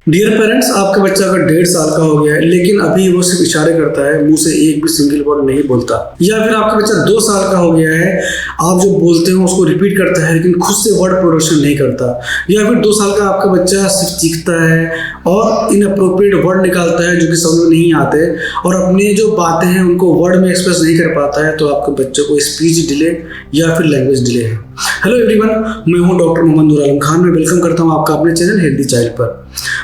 Dear parents, आपका बच्चा अगर 1.5 साल का हो गया है लेकिन अभी वो सिर्फ इशारे करता है, मुंह से एक भी सिंगल वर्ड नहीं बोलता, या फिर आपका बच्चा 2 साल का हो गया है, आप जो बोलते हो उसको रिपीट करता है लेकिन खुद से वर्ड प्रोडक्शन नहीं करता, या फिर 2 साल का आपका बच्चा सिर्फ चीखता है और इनअप्रोप्रिएट वर्ड निकालता है जो कि समझ में नहीं आते और अपनी जो बातें हैं उनको वर्ड में एक्सप्रेस नहीं कर पाता है, तो आपके बच्चे को स्पीच डिले या फिर लैंग्वेज डिले है। हेलो एवरीवन, मैं हूं डॉक्टर मोहम्मद नूर आलम खान। मैं वेलकम करता हूं आपका अपने चैनल हेल्दी चाइल्ड पर।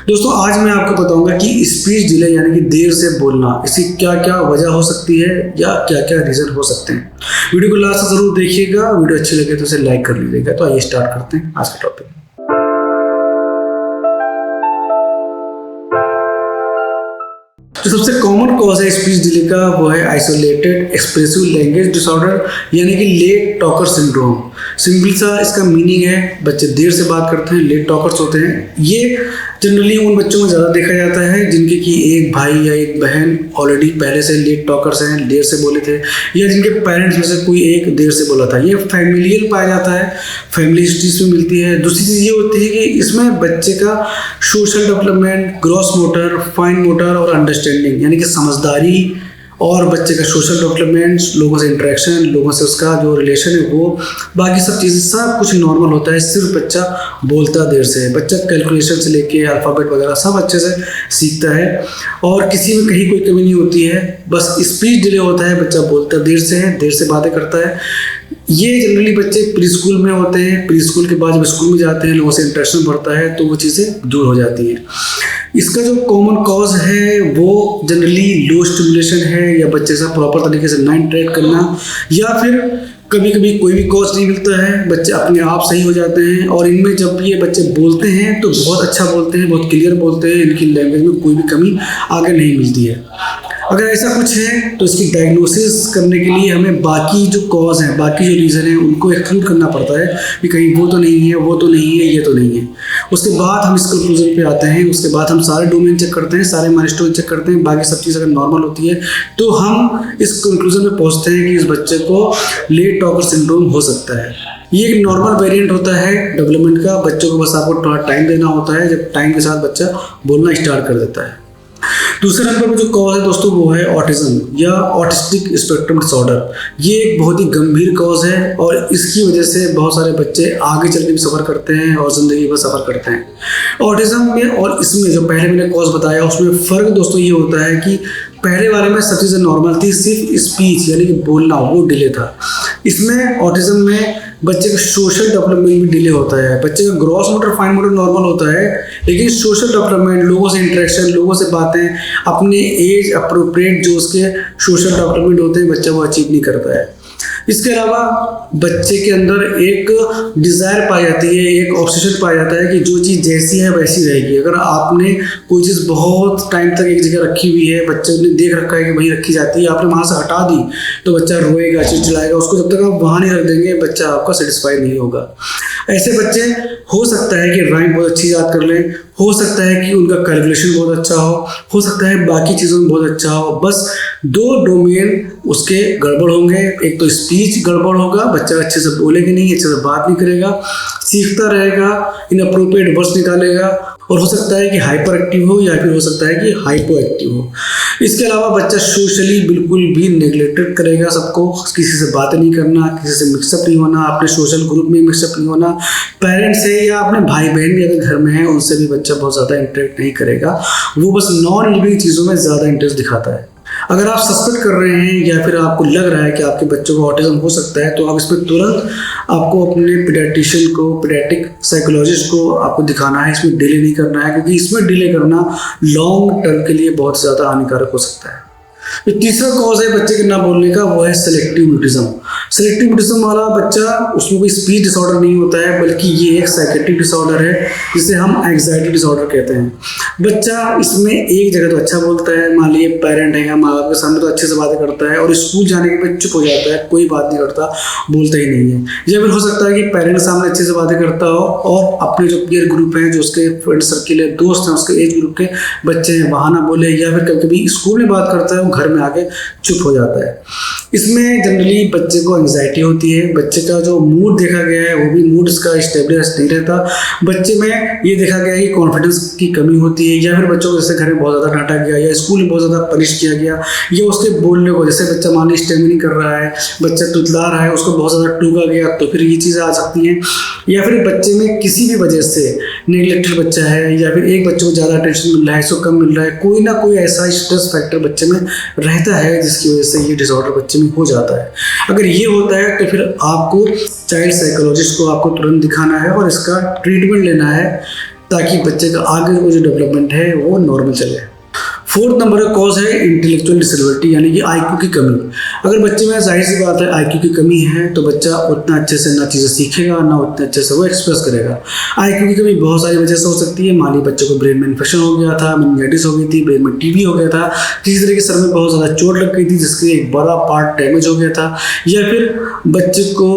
दोस्तों, आज मैं आपको बताऊंगा कि स्पीच डिले यानी कि देर से बोलना, इसकी क्या क्या वजह हो सकती है या क्या क्या रीजन हो सकते हैं। वीडियो को लास्ट तक जरूर देखिएगा। वीडियो अच्छी लगे तो इसे लाइक कर लीजिएगा। तो आइए स्टार्ट करते हैं आज का टॉपिक। जो सबसे कॉमन कॉज है स्पीच डिले का वो है आइसोलेटेड एक्सप्रेसिव लैंग्वेज डिसऑर्डर यानी कि लेट टॉकर सिंड्रोम। सिंपल सा इसका मीनिंग है, बच्चे देर से बात करते हैं, लेट टॉकर्स होते हैं। ये जनरली उन बच्चों में ज़्यादा देखा जाता है जिनके कि एक भाई या एक बहन ऑलरेडी पहले से लेट टॉकर्स हैं, देर से बोले थे, या जिनके पेरेंट्स में से कोई एक देर से बोला था। ये फैमिलियल पाया जाता है, फैमिली हिस्ट्रीज में मिलती है। दूसरी चीज़ ये होती है कि इसमें बच्चे का social development, gross motor, fine motor और अंडरस्टैंडिंग यानी कि समझदारी और बच्चे का सोशल डेवलपमेंट, लोगों से इंटरेक्शन, लोगों से उसका जो रिलेशन है वो, बाकी सब चीज़ें सब कुछ नॉर्मल होता है। सिर्फ बच्चा बोलता देर से है। बच्चा कैलकुलेशन से लेके अल्फ़ाबेट वगैरह सब अच्छे से सीखता है और किसी में कहीं कोई कमी नहीं होती है। बस स्पीच डिले होता है, बच्चा बोलता देर से है, देर से बातें करता है। ये जनरली बच्चे प्री स्कूल में होते हैं। प्री स्कूल के बाद जब स्कूल में जाते हैं, लोगों से इंटरेक्शन बढ़ता है तो वो चीज़ें दूर हो जाती हैं। इसका जो कॉमन कॉज है वो जनरली लो स्टिमुलेशन है, या बच्चे से प्रॉपर तरीके से ना इंटरेक्ट करना, या फिर कभी कभी कोई भी कॉज नहीं मिलता है, बच्चे अपने आप सही हो जाते हैं। और इनमें जब ये बच्चे बोलते हैं तो बहुत अच्छा बोलते हैं, बहुत क्लियर बोलते हैं, इनकी लैंग्वेज में कोई भी कमी आगे नहीं मिलती है। अगर ऐसा कुछ है तो इसकी डायग्नोसिस करने के लिए हमें बाकी जो कॉज हैं, बाकी जो रीज़न है उनको एक्सक्लूड करना पड़ता है कि कहीं वो तो नहीं है, वो तो नहीं है, ये तो नहीं है। उसके बाद हम इस कंक्लूजन पे आते हैं। उसके बाद हम सारे डोमेन चेक करते हैं, सारे माइलस्टोन चेक करते हैं, बाकी सब चीज़ अगर नॉर्मल होती है तो हम इस कंक्लूजन में पहुँचते हैं कि इस बच्चे को लेट टॉकर सिंड्रोम हो सकता है। ये एक नॉर्मल वेरिएंट होता है डेवलपमेंट का। बच्चों को बस आपको थोड़ा टाइम देना होता है, जब टाइम के साथ बच्चा बोलना स्टार्ट कर देता है। दूसरे नंबर पर जो कॉज है दोस्तों वो है ऑटिज्म या ऑटिस्टिक स्पेक्ट्रम डिसऑर्डर। ये एक बहुत ही गंभीर कॉज है और इसकी वजह से बहुत सारे बच्चे आगे चल के भी सफ़र करते हैं और ज़िंदगी भर सफ़र करते हैं। ऑटिज्म में और इसमें जो पहले मैंने कॉज बताया उसमें फ़र्क दोस्तों ये होता है कि पहले वाले में सब चीज़ें नॉर्मल थी, सिर्फ स्पीच यानी कि बोलना वो डिले था। इसमें ऑटिज्म में बच्चे का सोशल डेवलपमेंट भी डिले होता है। बच्चे का gross motor, fine motor normal होता है, लेकिन सोशल डेवलपमेंट, लोगों से इंटरेक्शन, लोगों से बातें, अपने एज अप्रोप्रिएट जो उसके सोशल डेवलपमेंट होते हैं, बच्चा वो अचीव नहीं करता है। इसके अलावा बच्चे के अंदर एक डिज़ायर पाई जाती है, एक ऑब्सेशन पाया जाता है कि जो चीज़ जैसी है वैसी रहेगी। अगर आपने कोई चीज़ बहुत टाइम तक एक जगह रखी हुई है, बच्चे ने देख रखा है कि वहीं रखी जाती है, आपने वहाँ से हटा दी तो बच्चा रोएगा, चिल्लाएगा। उसको जब तक आप वहाँ नहीं रख देंगे बच्चा आपका सेटिस्फाई नहीं होगा। ऐसे बच्चे हो सकता है कि राइम बहुत अच्छी याद कर लें, हो सकता है कि उनका कैलकुलेशन बहुत अच्छा हो सकता है बाकी चीज़ों में बहुत अच्छा हो। बस 2 डोमेन उसके गड़बड़ होंगे। एक तो स्पीच गड़बड़ होगा, बच्चा अच्छे से बोलेगा नहीं, अच्छे से बात नहीं करेगा, सीखता रहेगा, इनअप्रोप्रिएट वर्ड्स निकालेगा, और हो सकता है कि हाइपर एक्टिव हो या फिर हो सकता है कि हाइपो एक्टिव हो। इसके अलावा बच्चा सोशली बिल्कुल भी नेग्लेक्टेड करेगा सबको, किसी से बातें नहीं करना, किसी से मिक्सअप नहीं होना, अपने सोशल ग्रुप में मिक्सअप नहीं होना, पेरेंट्स से या अपने भाई बहन भी अगर घर में है उनसे भी बच्चा बहुत ज़्यादा इंटरेक्ट नहीं करेगा। वो बस नॉन लिविंग चीज़ों में ज़्यादा इंटरेस्ट दिखाता है। अगर आप सस्पेक्ट कर रहे हैं या फिर आपको लग रहा है कि आपके बच्चों को ऑटिज्म हो सकता है तो आप इसमें तुरंत आपको अपने पीडियाट्रिशियन को, पीडियाट्रिक साइकोलॉजिस्ट को आपको दिखाना है। इसमें डिले नहीं करना है, क्योंकि इसमें डिले करना लॉन्ग टर्म के लिए बहुत ज़्यादा हानिकारक हो सकता है। तो तीसरा कॉज है बच्चे के ना बोलने का, वो है सेलेक्टिव म्यूटिज्म। सेलेक्टिव म्यूटिज्म वाला बच्चा, उसमें कोई स्पीच डिसऑर्डर नहीं होता है, बल्कि ये एक साइकेट्रिक डिसऑर्डर है जिसे हम एंग्जाइटी डिसऑर्डर कहते हैं। बच्चा इसमें एक जगह तो अच्छा बोलता है, मान लीजिए पेरेंट है या माँ बाप के सामने तो अच्छे से बातें करता है, और स्कूल जाने के बाद चुप हो जाता है, कोई बात नहीं करता, बोलता ही नहीं है। या फिर हो सकता है कि पेरेंट के सामने अच्छे से बातें करता हो और अपने जो पीयर ग्रुप हैं, जो उसके फ्रेंड सर्किल है, दोस्त हैं, उसके एज ग्रुप के बच्चे हैं, वहाँ ना बोले, या फिर कभी कभी स्कूल में बात करता है वो घर में आके चुप हो जाता है। इसमें जनरली बच्चे को एंग्जाइटी होती है, बच्चे का जो मूड देखा गया है वो भी मूड इसका स्टेबलाइज नहीं रहता। बच्चे में ये देखा गया है कि कॉन्फिडेंस की कमी होती है, या फिर बच्चों को जैसे घर में बहुत ज़्यादा डांटा गया या स्कूल में बहुत ज़्यादा पनिश किया गया, या उसके बोलने को, जैसे बच्चा मान ली स्टेमिंग नहीं कर रहा है, बच्चा तुतला रहा है, उसको बहुत ज़्यादा टूका गया, तो फिर ये चीज़ें आ सकती हैं। या फिर बच्चे में किसी भी वजह से नेगलेक्टेड बच्चा है, या फिर एक बच्चे को ज़्यादा अटेंशन मिल रहा है, इसको कम मिल रहा है, कोई ना कोई ऐसा स्ट्रेस फैक्टर बच्चे में रहता है जिसकी वजह से ये डिसऑर्डर बच्चे में हो जाता है। अगर ये होता है तो फिर आपको चाइल्ड साइकोलॉजिस्ट को आपको तुरंत दिखाना है और इसका ट्रीटमेंट लेना है, ताकि बच्चे का आगे वो जो डेवलपमेंट है वो नॉर्मल चले। फोर्थ नंबर का कॉज है इंटेलेक्चुअल डिसेबिलिटी, यानी कि आईक्यू की कमी। अगर बच्चे में जाहिर सी बात है आईक्यू की कमी है, तो बच्चा उतना अच्छे से ना चीज़ें सीखेगा, ना उतने अच्छे से वो एक्सप्रेस करेगा। आईक्यू की कमी बहुत सारी वजह से हो सकती है। मान ली बच्चे को ब्रेन में इन्फेक्शन हो गया था, मेनिंजाइटिस हो गई थी, ब्रेन में टीबी हो गया था, किसी तरह के सर में बहुत ज़्यादा चोट लग गई थी जिसके एक बड़ा पार्ट डैमेज हो गया था, या फिर बच्चे को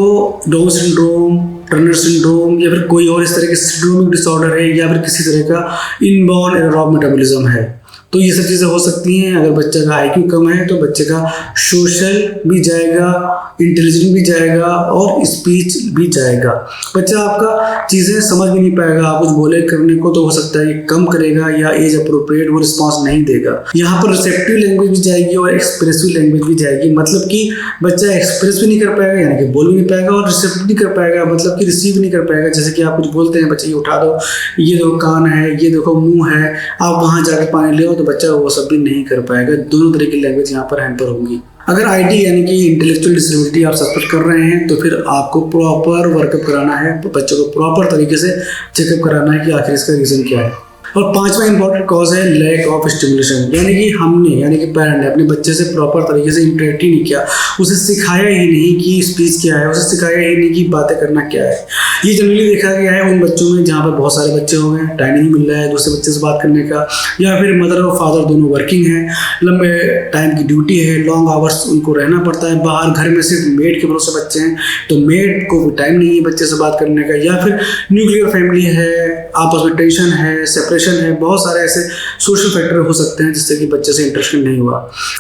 डाउन सिंड्रोम, टर्नर सिंड्रोम, या फिर कोई और इस तरह के सिंड्रोमिक डिसऑर्डर है, या फिर किसी तरह का इनबॉर्न एरर ऑफ मेटाबॉलिज्म है। तो ये सब चीज़ें हो सकती हैं। अगर बच्चे का आईक्यू कम है तो बच्चे का सोशल भी जाएगा, इंटेलिजेंस भी जाएगा और स्पीच भी जाएगा। बच्चा आपका चीज़ें समझ भी नहीं पाएगा, आप कुछ बोले करने को तो हो सकता है कम करेगा, या एज अप्रोप्रिएट वो रिस्पॉन्स नहीं देगा। यहाँ पर रिसेप्टिव लैंग्वेज भी जाएगी और एक्सप्रेसिव लैंग्वेज भी जाएगी। मतलब कि बच्चा एक्सप्रेस भी नहीं कर पाएगा, यानी कि बोल भी नहीं पाएगा, और रिसेप्ट नहीं कर पाएगा, मतलब कि रिसीव भी नहीं कर पाएगा। जैसे कि आप कुछ बोलते हैं, बच्चे ये उठा दो, ये देखो कान है, ये देखो मुँह है, आप वहाँ जाकर पानी ले, तो बच्चा वो सब भी नहीं कर पाएगा। दोनों तरह की लैंग्वेज यहाँ पर हैम्पर होंगी। अगर आईडी यानी कि इंटेलेक्चुअल डिसेबिलिटी आप सस्पेक्ट कर रहे हैं, तो फिर आपको प्रॉपर वर्कअप कराना है, बच्चे को प्रॉपर तरीके से चेकअप कराना है कि आखिर इसका रीज़न क्या है। और पांचवा इंपॉर्टेंट कॉज है लैक ऑफ स्टिमुलेशन, यानी कि हमने, यानी कि पेरेंट ने अपने बच्चे से प्रॉपर तरीके से इंटरेक्ट ही नहीं किया, उसे सिखाया ही नहीं कि स्पीच क्या है, उसे सिखाया ही नहीं कि बातें करना क्या है। ये जनरली देखा गया है उन बच्चों में जहाँ पर बहुत सारे बच्चे हो गए, टाइम नहीं मिल रहा है दूसरे बच्चे से बात करने का, या फिर मदर और फादर दोनों वर्किंग हैं, लंबे टाइम की ड्यूटी है, लॉन्ग आवर्स उनको रहना पड़ता है बाहर, घर में सिर्फ मेड के भरोसे बच्चे हैं, तो मेड को टाइम नहीं है बच्चे से बात करने का, या फिर न्यूक्लियर फैमिली है, आपस में टेंशन है, सेपरेशन है, बहुत सारे ऐसे सोशल फैक्टर हो सकते हैं जिससे कि बच्चे से इंटरेक्शन नहीं हुआ।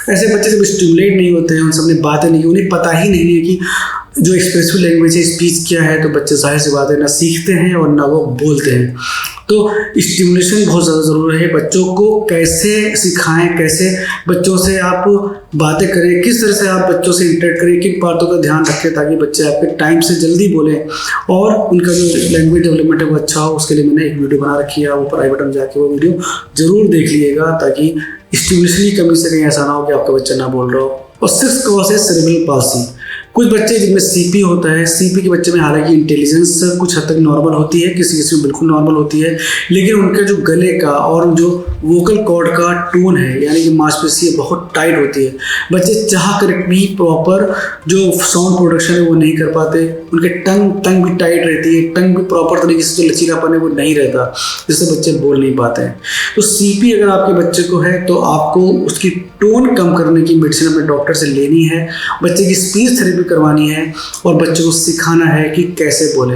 ऐसे बच्चे जब स्टिमुलेट नहीं होते हैं, उनसे अपनी बातें नहीं, उन्हें पता ही नहीं है कि जो एक्सप्रेसिव लैंग्वेज है, स्पीच क्या है, तो बच्चे जाहिर सी बात है ना सीखते हैं और ना वो बोलते हैं। तो स्टिमुलेशन बहुत ज़्यादा ज़रूरी है। बच्चों को कैसे सिखाएं, कैसे बच्चों से आप बातें करें, किस तरह से आप बच्चों से इंटरेक्ट करें, किन बातों का ध्यान रखें ताकि बच्चे आपके टाइम से जल्दी बोलें और उनका जो लैंग्वेज डेवलपमेंट है वो अच्छा हो। उसके लिए मैंने एक वीडियो बना रखी है, ऊपर आई बटन जाके वो वीडियो ज़रूर देख लीजिएगा, ताकि स्टिमुलेशन की कमी से कहीं ऐसा ना हो कि आपका बच्चा ना बोल रहा हो। और सिक्स्थ कॉज है सेरेब्रल पाल्सी। कुछ बच्चे जिनमें सीपी होता है, सीपी के बच्चे में हालांकि इंटेलिजेंस कुछ हद तक नॉर्मल होती है, किसी किसी में बिल्कुल नॉर्मल होती है, लेकिन उनके जो गले का और जो वोकल कॉर्ड का टोन है, यानी कि मांसपेशी बहुत टाइट होती है। बच्चे चाह कर भी प्रॉपर जो साउंड प्रोडक्शन है वो नहीं कर पाते, उनके टंग भी टाइट रहती है, टंग भी प्रॉपर तरीके से जो लचीलापन है वो नहीं रहता, जिससे बच्चे बोल नहीं पाते हैं। तो सीपी अगर आपके बच्चे को है तो आपको उसकी टोन कम करने की मेडिसिन अपने डॉक्टर से लेनी है, बच्चे की स्पीच थेरेपी करवानी है और बच्चे को सिखाना है कि कैसे बोले।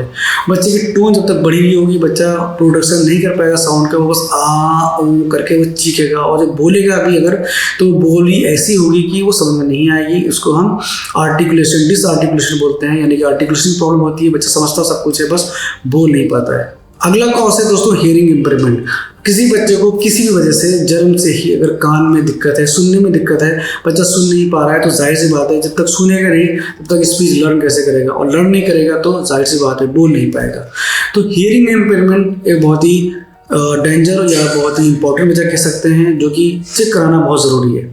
बच्चे की टोन जब तक बड़ी नहीं होगी, बच्चा प्रोडक्शन नहीं कर पाएगा साउंड का, वो बस आ ऊ करके वो चीखेगा, और जब बोलेगा भी अगर तो बोली ऐसी होगी कि वो समझ में नहीं आएगी। उसको हम आर्टिकुलेशन, डिसआर्टिकुलेशन बोलते हैं, यानी कि आर्टिकुलेशन प्रॉब्लम होती है, बच्चा समझता सब कुछ है, बस बोल नहीं पाता है। अगला कॉज है दोस्तों हियरिंग इम्पेयरमेंट। किसी बच्चे को किसी भी वजह से जन्म से ही अगर कान में दिक्कत है, सुनने में दिक्कत है, बच्चा सुन नहीं पा रहा है, तो जाहिर सी बात है जब तक सुनेगा नहीं तब तक स्पीच लर्न कैसे करेगा, और लर्न नहीं करेगा तो जाहिर सी बात है बोल नहीं पाएगा। तो हियरिंग इम्पेयरमेंट एक बहुत ही डेंजर या बहुत ही इंपॉर्टेंट वजह कह सकते हैं, जो कि चेक कराना बहुत ज़रूरी है।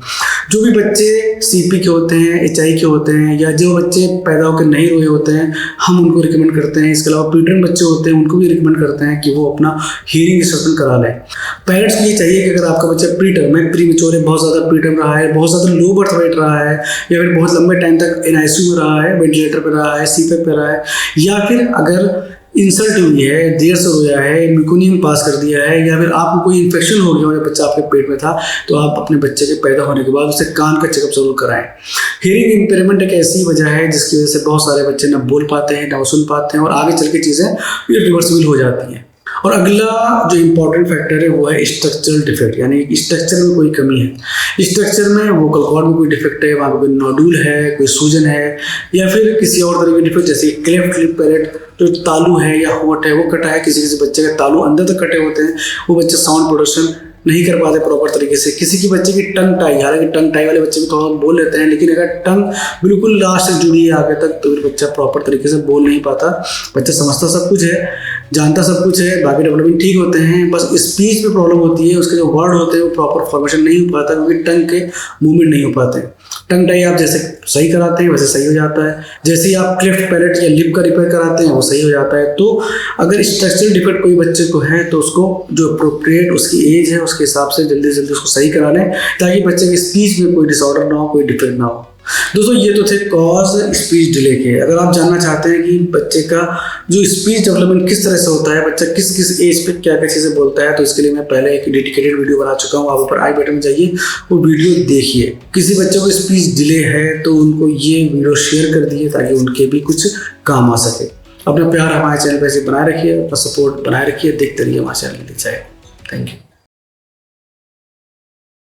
जो भी बच्चे सीपी के होते हैं, एचआई के होते हैं, या जो बच्चे पैदा होकर नहीं रोए होते हैं, हम उनको रिकमेंड करते हैं। इसके अलावा प्रीटर्म बच्चे होते हैं, उनको भी रिकमेंड करते हैं कि वो अपना हियरिंग असेसमेंट करा लें। पेरेंट्स को ये चाहिए कि अगर आपका बच्चा प्रीटर्म है, प्रीमेच्योर है, बहुत ज़्यादा प्रीटर्म रहा है, बहुत ज़्यादा लो बर्थ वेट रहा है, या फिर बहुत लंबे टाइम तक NICU में रहा है, वेंटिलेटर पर रहा है, CPAP पे रहा है, या फिर अगर इंसल्ट हुई है, देर से रोया है, मेकोनियम पास कर दिया है, या फिर आपको कोई इन्फेक्शन हो गया हो, बच्चा आपके पेट में था, तो आप अपने बच्चे के पैदा होने के बाद उसे कान का चेकअप जरूर कराएं। हियरिंग इम्पेयरमेंट एक ऐसी वजह है जिसकी वजह से बहुत सारे बच्चे ना बोल पाते हैं, ना सुन पाते हैं, और आगे चल के चीज़ें इरिवर्सिबल हो जाती हैं। और अगला जो इम्पोर्टेंट फैक्टर है वो है स्ट्रक्चरल डिफेक्ट, यानी स्ट्रक्चर में कोई कमी है। स्ट्रक्चर में वोकल कॉर्ड में कोई डिफेक्ट है, वहाँ पर कोई नोडुल है, कोई सूजन है, या फिर किसी और तरह के डिफेक्ट जैसे क्लेफ्ट लिप पैलेट, जो तालू है या होंठ है वो कटा है, किसी किसी बच्चे के तालू अंदर तक कटे होते हैं, वो बच्चे साउंड प्रोडक्शन नहीं कर पाते प्रॉपर तरीके से। किसी की बच्चे की टंग टाई, हालांकि टंग टाई वाले बच्चे भी थोड़ा बोल लेते हैं, लेकिन अगर टंग बिल्कुल लास्ट से जुड़ी है आगे तक तो फिर बच्चा प्रॉपर तरीके से बोल नहीं पाता। बच्चा समझता सब कुछ है, जानता सब कुछ है, बाकी डेवलपमेंट ठीक होते हैं, बस स्पीच में प्रॉब्लम होती है, उसके जो वर्ड होते हैं वो प्रॉपर फॉर्मेशन नहीं हो पाता क्योंकि टंग के मूवमेंट नहीं हो पाते। टंग टाई आप जैसे सही कराते हैं वैसे सही हो जाता है, जैसे ही आप क्लेफ्ट पैलेट या लिप का रिपेयर कराते हैं वो सही हो जाता है। तो अगर स्ट्रक्चरल डिफेक्ट कोई बच्चे को है तो उसको जो अप्रोप्रिएट उसकी एज है उसके हिसाब से जल्दी से जल्दी उसको सही करा लें, ताकि बच्चे की स्पीच में कोई डिसऑर्डर ना हो, कोई डिफेक्ट ना हो। दोस्तों ये तो थे कॉज स्पीच डिले के। अगर आप जानना चाहते हैं कि बच्चे का जो स्पीच डेवलपमेंट किस तरह से होता है, बच्चा किस किस एज पे क्या क्या चीज़ें बोलता है, तो इसके लिए मैं पहले एक डेडिकेटेड वीडियो बना चुका हूँ। आप ऊपर आई बटन में जाइए, वो वीडियो देखिए। किसी बच्चे को स्पीच डिले है तो उनको ये वीडियो शेयर कर दिए ताकि उनके भी कुछ काम आ सके। अपना प्यार हमारे चैनल पर ऐसे बनाए रखिए, अपना सपोर्ट बनाए रखिए, देखते रहिए हमारे चैनल के लिए। Thank you.